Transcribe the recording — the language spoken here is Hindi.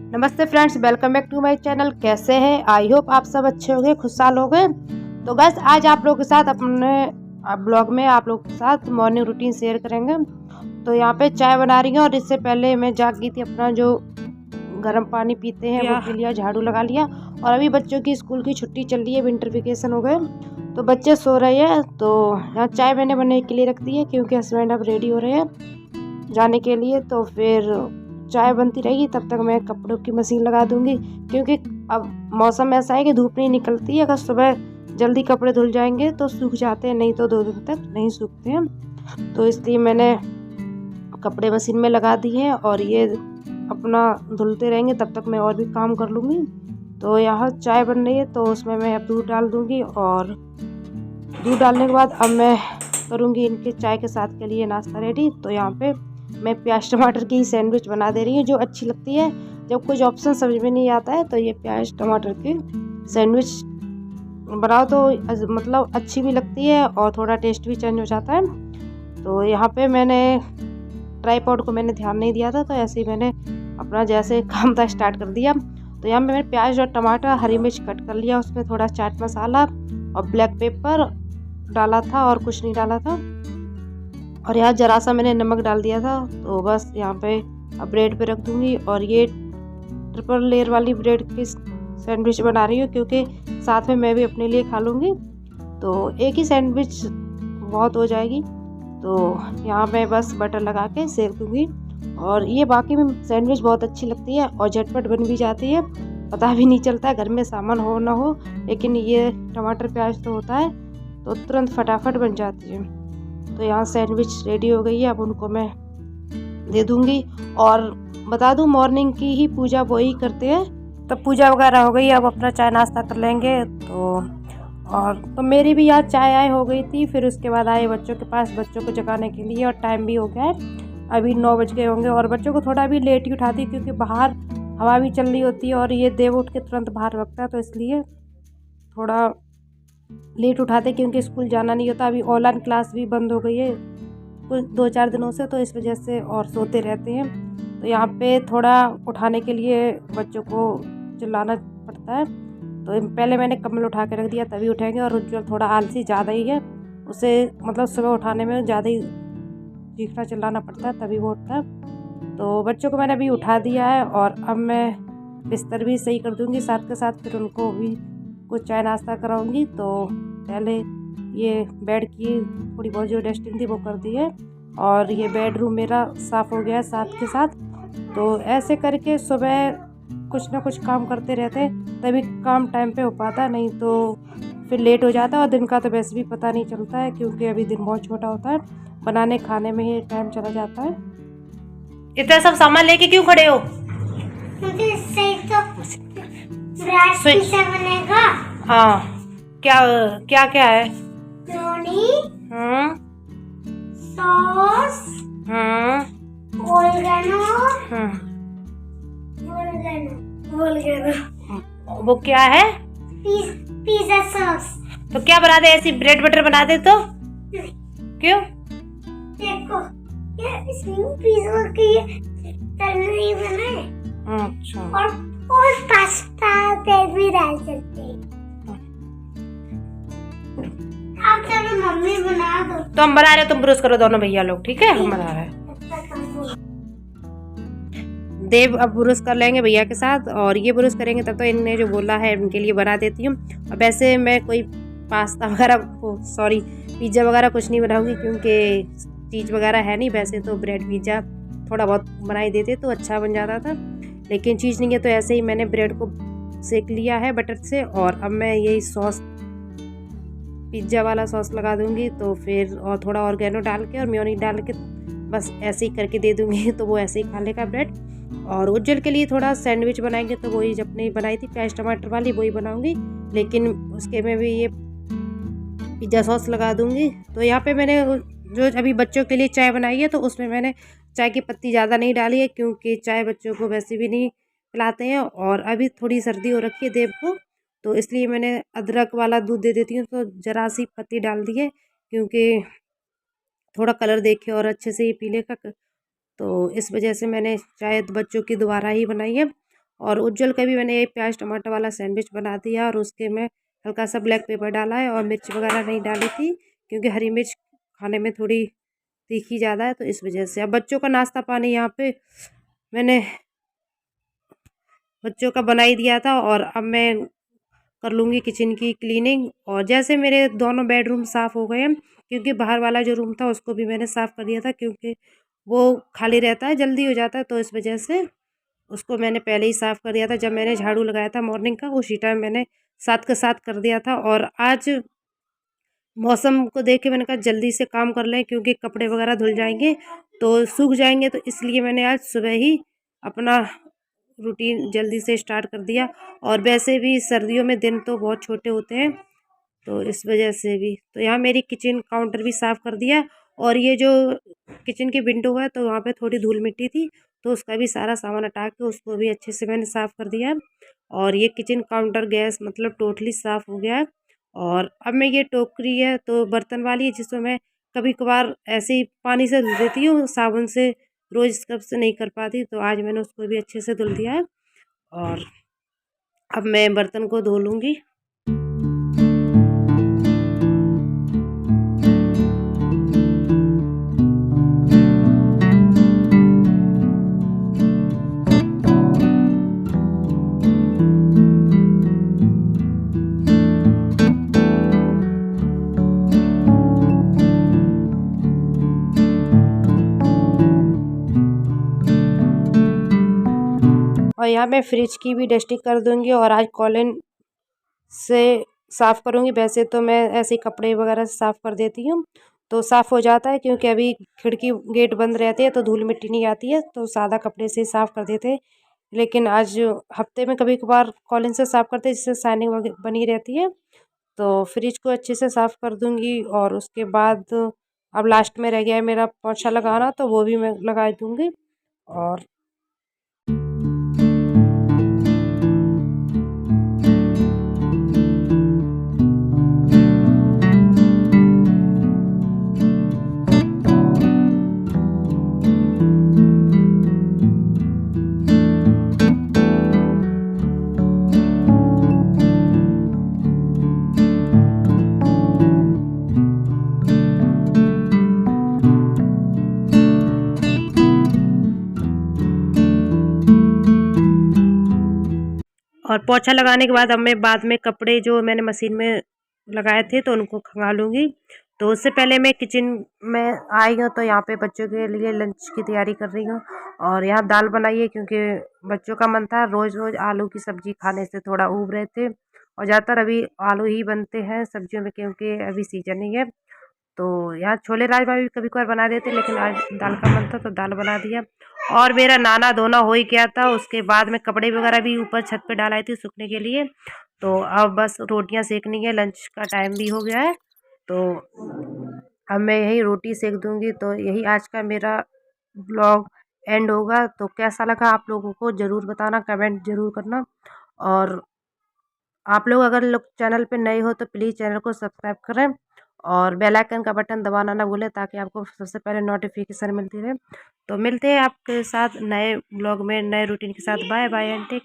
नमस्ते friends, welcome back to my channel. कैसे हैं? आई होप आप सब अच्छे होंगे, खुशहाल होंगे। तो गैस आज आप लोगों के साथ अपने ब्लॉग में आप लोगों के साथ मॉर्निंग रूटीन शेयर करेंगे। तो यहाँ पे चाय बना रही हूँ और इससे पहले मैं जाग गई थी, अपना जो गर्म पानी पीते हैं वो पी लिया, झाड़ू लगा लिया। और अभी बच्चों की स्कूल की छुट्टी चल रही है, विंटर वेकेशन हो गए तो बच्चे सो रहे हैं। तो यहाँ चाय मैंने बनाने के लिए रख दी है क्योंकि हस्बैंड अब रेडी हो रहे हैं जाने के लिए। तो फिर चाय बनती रहेगी, तब तक मैं कपड़ों की मशीन लगा दूंगी क्योंकि अब मौसम ऐसा है कि धूप नहीं निकलती है। अगर सुबह जल्दी कपड़े धुल जाएंगे तो सूख जाते हैं, नहीं तो 2 दिन तक नहीं सूखते हैं। तो इसलिए मैंने कपड़े मशीन में लगा दिए हैं और ये अपना धुलते रहेंगे, तब तक मैं और भी काम कर लूँगी। तो यहाँ चाय बन रही है तो उसमें मैं अब दूध डाल दूँगी और दूध डालने के बाद अब मैं करूँगी इनके चाय के साथ के लिए नाश्ता रेडी। तो यहाँ पे मैं प्याज टमाटर की सैंडविच बना दे रही हूँ, जो अच्छी लगती है। जब कुछ ऑप्शन समझ में नहीं आता है तो ये प्याज टमाटर की सैंडविच बनाओ तो मतलब अच्छी भी लगती है और थोड़ा टेस्ट भी चेंज हो जाता है। तो यहाँ पे मैंने ट्राइपॉड को मैंने ध्यान नहीं दिया था, तो ऐसे ही मैंने अपना जैसे काम था स्टार्ट कर दिया। तो यहाँ पे मैंने प्याज और टमाटर हरी मिर्च कट कर लिया, उसमें थोड़ा चाट मसाला और ब्लैक पेपर डाला था और कुछ नहीं डाला था। और यहाँ जरा सा मैंने नमक डाल दिया था। तो बस यहाँ पे अब ब्रेड पे रख दूँगी। और ये ट्रिपल लेयर वाली ब्रेड की सैंडविच बना रही हूँ क्योंकि साथ में मैं भी अपने लिए खा लूँगी, तो एक ही सैंडविच बहुत हो जाएगी। तो यहाँ मैं बस बटर लगा के सेक दूँगी। और ये बाकी में सैंडविच बहुत अच्छी लगती है और झटपट बन भी जाती है, पता भी नहीं चलता है घर में सामान हो ना हो, लेकिन ये टमाटर प्याज तो होता है तो तुरंत फटाफट बन जाती है। तो यहाँ सैंडविच रेडी हो गई है, अब उनको मैं दे दूँगी। और बता दूँ मॉर्निंग की ही पूजा वो ही करते हैं, तब पूजा वगैरह हो गई, अब अपना चाय नाश्ता कर लेंगे। तो मेरी भी याद चाय आए हो गई थी। फिर उसके बाद आए बच्चों के पास, बच्चों को जगाने के लिए, और टाइम भी हो गया है, अभी 9 बज गए होंगे। और बच्चों को थोड़ा भी लेट ही उठाती क्योंकि बाहर हवा भी चल रही होती है और ये देव उठ के तुरंत बाहर रखता है, तो इसलिए थोड़ा लेट उठाते क्योंकि स्कूल जाना नहीं होता। अभी ऑनलाइन क्लास भी बंद हो गई है कुछ 2-4 दिनों से, तो इस वजह से और सोते रहते हैं। तो यहाँ पे थोड़ा उठाने के लिए बच्चों को चिल्लाना पड़ता है। तो पहले मैंने कम्बल उठा के रख दिया, तभी उठेंगे। और उज्जवल थोड़ा आलसी ज़्यादा ही है, उसे मतलब सुबह उठाने में ज़्यादा ही चीखना चिल्लाना पड़ता है, तभी वो उठता है। तो बच्चों को मैंने अभी उठा दिया है और अब मैं बिस्तर भी सही कर दूँगी, साथ के साथ फिर उनको भी कुछ चाय नाश्ता कराऊँगी। तो पहले ये बेड की थोड़ी बहुत जो डस्टिंग थी वो कर दी है और ये बेडरूम मेरा साफ़ हो गया है साथ के साथ। तो ऐसे करके सुबह कुछ ना कुछ काम करते रहते हैं, तभी काम टाइम पे हो पाता है, नहीं तो फिर लेट हो जाता है। और दिन का तो वैसे भी पता नहीं चलता है क्योंकि अभी दिन बहुत छोटा होता है, बनाने खाने में ही टाइम चला जाता है। इतना सब सामान लेके क्यों खड़े हो? मुझे सही तो ब्रेड पिज़्ज़ा बनेगा। हाँ, क्या क्या क्या है? रोनी, सॉस, ओरिगेनो, ओरिगेनो। वो क्या है? Pizza sauce. तो क्या बना दे, ऐसी ब्रेड बटर बना दे तो? क्यों? देखो ये इसमें पिज़्ज़ा की तंदूरी बनाए। अच्छा। और पास्ता पे भी डाल सकते हैं। आप चलो मम्मी बना दो। तो हम बना रहे, तुम ब्रश करो दोनों भैया लोग, ठीक है? हम बना रहे हैं। देव अब ब्रश कर लेंगे भैया के साथ और ये ब्रश करेंगे, तब तो इनने जो बोला है उनके लिए बना देती हूँ। अब वैसे मैं कोई पास्ता वगैरह पिज़्ज़ा वगैरह कुछ नहीं बनाऊंगी क्योंकि चीज़ वगैरह है नहीं। वैसे तो ब्रेड पिज़्ज़ा थोड़ा बहुत बनाई देते तो अच्छा बन जाता था, लेकिन चीज़ नहीं है तो ऐसे ही मैंने ब्रेड को सेक लिया है बटर से। और अब मैं यही सॉस, पिज़्ज़ा वाला सॉस लगा दूंगी। तो फिर और थोड़ा ऑर्गेनो डाल के और मेयोनीज डाल के बस ऐसे ही करके दे दूंगी, तो वो ऐसे ही खा लेगा ब्रेड। और उज्जवल के लिए थोड़ा सैंडविच बनाएंगे, तो वही जब नहीं बनाई थी प्याज टमाटर वाली वही बनाऊंगी, लेकिन उसके में भी ये पिज़्ज़ा सॉस लगा दूंगी। तो यहाँ पे मैंने जो अभी बच्चों के लिए चाय बनाई है तो उसमें मैंने चाय की पत्ती ज़्यादा नहीं डाली है क्योंकि चाय बच्चों को वैसे भी नहीं पिलाते हैं और अभी थोड़ी सर्दी हो रखी है देव को, तो इसलिए मैंने अदरक वाला दूध दे देती हूँ। तो ज़रा सी पत्ती डाल दी है क्योंकि थोड़ा कलर देखे और अच्छे से ये पीले का, तो इस वजह से मैंने शायद बच्चों की दोबारा ही बनाई है। और उज्जवल का भी मैंने ये प्याज टमाटर वाला सैंडविच बना दिया और उसके में हल्का सा ब्लैक पेपर डाला है और मिर्च वगैरह नहीं डाली थी क्योंकि हरी मिर्च खाने में थोड़ी तीखी ज़्यादा है, तो इस वजह से। अब बच्चों का नाश्ता पानी यहाँ पे मैंने बच्चों का बना ही दिया था और अब मैं कर लूँगी किचन की क्लीनिंग। और जैसे मेरे दोनों बेडरूम साफ़ हो गए हैं क्योंकि बाहर वाला जो रूम था उसको भी मैंने साफ़ कर दिया था क्योंकि वो खाली रहता है, जल्दी हो जाता है, तो इस वजह से उसको मैंने पहले ही साफ़ कर दिया था। जब मैंने झाड़ू लगाया था मॉर्निंग का उसी टाइम मैंने साथ के साथ कर दिया था। और आज मौसम को देख के मैंने कहा जल्दी से काम कर लें क्योंकि कपड़े वगैरह धुल जाएंगे तो सूख जाएंगे, तो इसलिए मैंने आज सुबह ही अपना रूटीन जल्दी से स्टार्ट कर दिया। और वैसे भी सर्दियों में दिन तो बहुत छोटे होते हैं, तो इस वजह से भी। तो यहाँ मेरी किचन काउंटर भी साफ़ कर दिया और ये जो किचन की विंडो है तो वहाँ पे थोड़ी धूल मिट्टी थी, तो उसका भी सारा सामान हटा के उसको भी अच्छे से मैंने साफ़ कर दिया। और ये किचन काउंटर गैस मतलब टोटली साफ़ हो गया है। और अब मैं ये टोकरी है तो बर्तन वाली है जिसको मैं कभी कभार ऐसे ही पानी से धुल देती हूँ, साबुन से रोज़ स्क्रब से नहीं कर पाती, तो आज मैंने उसको भी अच्छे से धुल दिया है। और अब मैं बर्तन को धो लूँगी। और यहाँ मैं फ्रिज की भी डस्टिंग कर दूँगी और आज कॉलिन से साफ़ करूँगी। वैसे तो मैं ऐसे ही कपड़े वगैरह साफ़ कर देती हूँ तो साफ़ हो जाता है क्योंकि अभी खिड़की गेट बंद रहती है तो धूल मिट्टी नहीं आती है, तो सादा कपड़े से साफ़ कर देते हैं। लेकिन आज हफ्ते में कभी कभार कॉलिन से साफ़ करते हैं जिससे शाइनिंग बनी रहती है। तो फ्रिज को अच्छे से साफ़ कर दूँगी और उसके बाद अब लास्ट में रह गया है मेरा पोछा लगाना, तो वो भी मैं लगा दूँगी। और पोछा लगाने के बाद अब मैं बाद में कपड़े जो मैंने मशीन में लगाए थे तो उनको खंगा लूँगी। तो उससे पहले मैं किचन में आई हूँ तो यहाँ पे बच्चों के लिए लंच की तैयारी कर रही हूँ। और यहाँ दाल बनाई है क्योंकि बच्चों का मन था, रोज़ रोज़ आलू की सब्ज़ी खाने से थोड़ा ऊब रहे थे और ज़्यादातर अभी आलू ही बनते हैं सब्जियों में क्योंकि अभी सीजन नहीं है। तो यहाँ छोले राजमा भी कभी कभार बना देते, लेकिन आज दाल का मन था तो दाल बना दिया। और मेरा नहाना धोना हो ही गया था, उसके बाद में कपड़े वगैरह भी ऊपर छत पे डाल आई थी सूखने के लिए। तो अब बस रोटियां सेकनी है, लंच का टाइम भी हो गया है, तो अब मैं यही रोटी सेक दूंगी। तो यही आज का मेरा ब्लॉग एंड होगा। तो कैसा लगा आप लोगों को ज़रूर बताना, कमेंट ज़रूर करना। और आप लोग अगर लोग चैनल पे नए हो तो प्लीज़ चैनल को सब्सक्राइब करें और बेल आइकन का बटन दबाना ना भूलें ताकि आपको सबसे पहले नोटिफिकेशन मिलती रहे। तो मिलते हैं आपके साथ नए ब्लॉग में नए रूटीन के साथ। Bye bye and take.